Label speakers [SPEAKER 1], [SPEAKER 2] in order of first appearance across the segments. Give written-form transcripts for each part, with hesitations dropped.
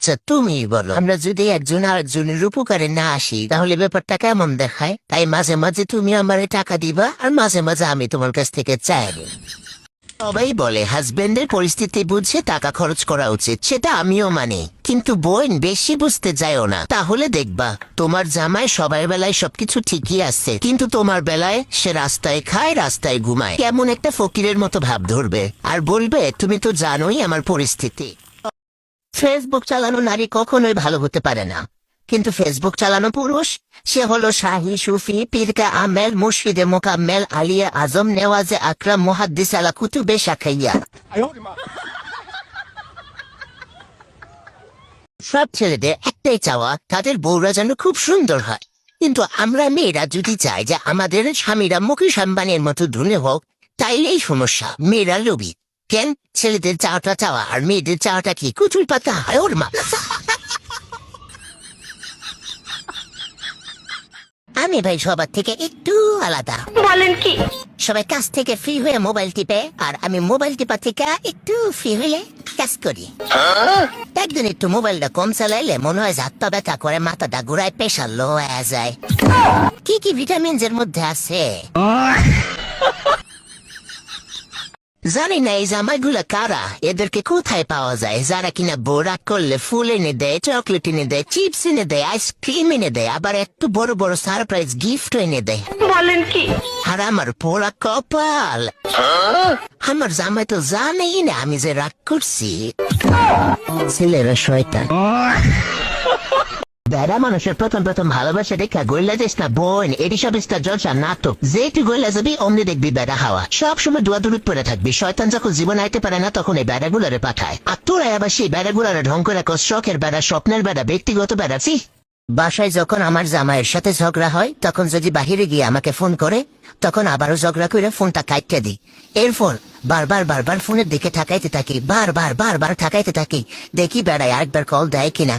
[SPEAKER 1] আচ্ছা তুমি বলো, আমরা যদি একজন আরেকজনের উপকারে না আসি তাহলে ব্যাপারটা কেমন দেখায়? তাই মাঝে মাঝে তুমি আমারে টাকা দিবা আর মাঝে মাঝে আমি তোমার কাছ থেকে চাইব। সবাই বলে হাজবেন্ডের পরিস্থিতি বুঝে টাকা খরচ করা উচিত, সেটা আমিও মানি, কিন্তু বোন বেশি বুঝতে যায়ও না, তাহলে দেখবা তোমার জামাই সবার বেলায় সবকিছু ঠিকই আছে, কিন্তু তোমার বেলায় সে রাস্তায় খায় রাস্তায় ঘুমায়, কেমন একটা ফকিরের মতো ভাব ধরবে আর বলবে তুমি তো জানোই আমার পরিস্থিতি। ফেসবুক চালানো নারী কখনোই ভালো হতে পারে না, কিন্তু ফেসবুক চালানো পুরুষ, সে হলো শাহী, সুফি, পীরকে আমেল, মুর্শিদে মোকাম্মেল, আলিয়া আজম, নেওয়াজে আকরাম, মুহাদ্দিস আলা কুতুবে শাখাইয়া। সব ছেলেদের একটাই চাওয়া, তাদের বউরা যেন খুব সুন্দর হয়, কিন্তু আমরা মেয়েরা যদি চাই যে আমাদের স্বামীরা মুকেশ আম্বানির মতো ধনী হোক, তাইলেই সমস্যা। মেয়েরা লোভী কেন? ছেলেদের চাওয়াটা চাওয়া আর মেয়েদের চাওয়াটা কি কুচুল পাতা হয় ওর মা। আমি ভাই সবার থেকে একটু আলাদা।
[SPEAKER 2] বলেন কি?
[SPEAKER 1] সবাই কাজ থেকে ফ্রি হয়ে মোবাইল টিপে, আর আমি মোবাইল টিপা থেকে একটু ফ্রি হয়ে কাজ করি। একদিন একটু মোবাইলটা কম চালাইলে মনে হয় হাতটা ব্যথা করে, মাথাটা ঘুরায়, প্রেশার লো হয়ে যায়। কি কি ভিটামিন এর মধ্যে আছে জানি না। এই জামাইগুলা কারা? এদেরকে কোথায় পাওয়া যায়? যারা কিনা বোরা করলে ফুল এনে দেয়, চকলেট এনে দেয়, চিপস এনে দেয়, আইসক্রিম এনে দেয়, আবার একটু বড় বড় সারপ্রাইজ গিফট এনে দেয়।
[SPEAKER 2] বলেন কি?
[SPEAKER 1] আর আমার পোড়া কপাল, আমার জামাই তো জানেই না আমি যে রাগ করছি। ছেলেরা শয়তান। বেড়া মানুষের প্রথম প্রথম ভালোবাসা দেখা গইলা যাস না বোন, এটি সব জলসা নাটক। যেটি গইলা যাবি অমনি দেখবি বেড়া হাওয়া, সবসময় দোয়া দূরত পড়ে থাকবি। শয়তান যখন জীবন আইতে পারে না তখন এই বেড়াগুলারে পাঠায়, আর তোরা আবার সেই বেড়াগুলারে ঢং করে রাখো। শখের বেড়া, স্বপ্নের বেড়া, ব্যক্তিগত বেড়া। বাসায় যখন আমার জামাইয়ের সাথে ঝগড়া হয়, তখন যদি বাহিরে গিয়ে আমাকে ফোন করে, তখন আবারও ঝগড়া করে ফোনটা কাটতে দিই। এরপর বারবার বারবার ফোনের দিকে তাকাইতে থাকি, বারবার বারবার তাকাইতে থাকি, দেখি বেড়ায় আরেকবার কল দেয় কিনা।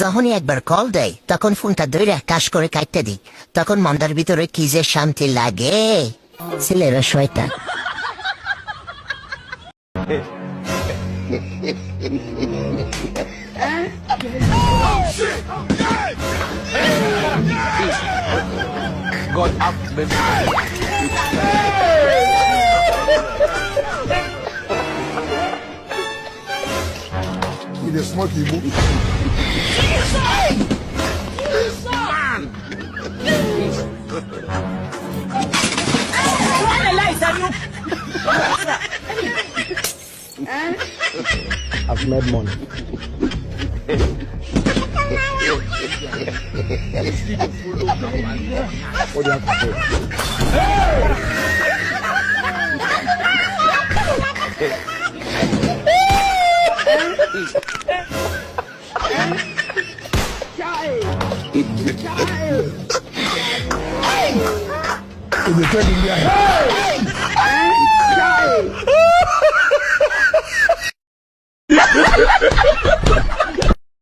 [SPEAKER 1] যখনই একবার কল দেয় তখন ফোনটা ধরে কাশ করে কাটতে দিই। তখন মন্দার ভিতরে কি যে শান্তি লাগে। ছেলেরা শয়তান।
[SPEAKER 3] God up, baby.
[SPEAKER 4] You dey smoke Igbo?
[SPEAKER 3] I've made money. What do you have to say?
[SPEAKER 4] You dey take India.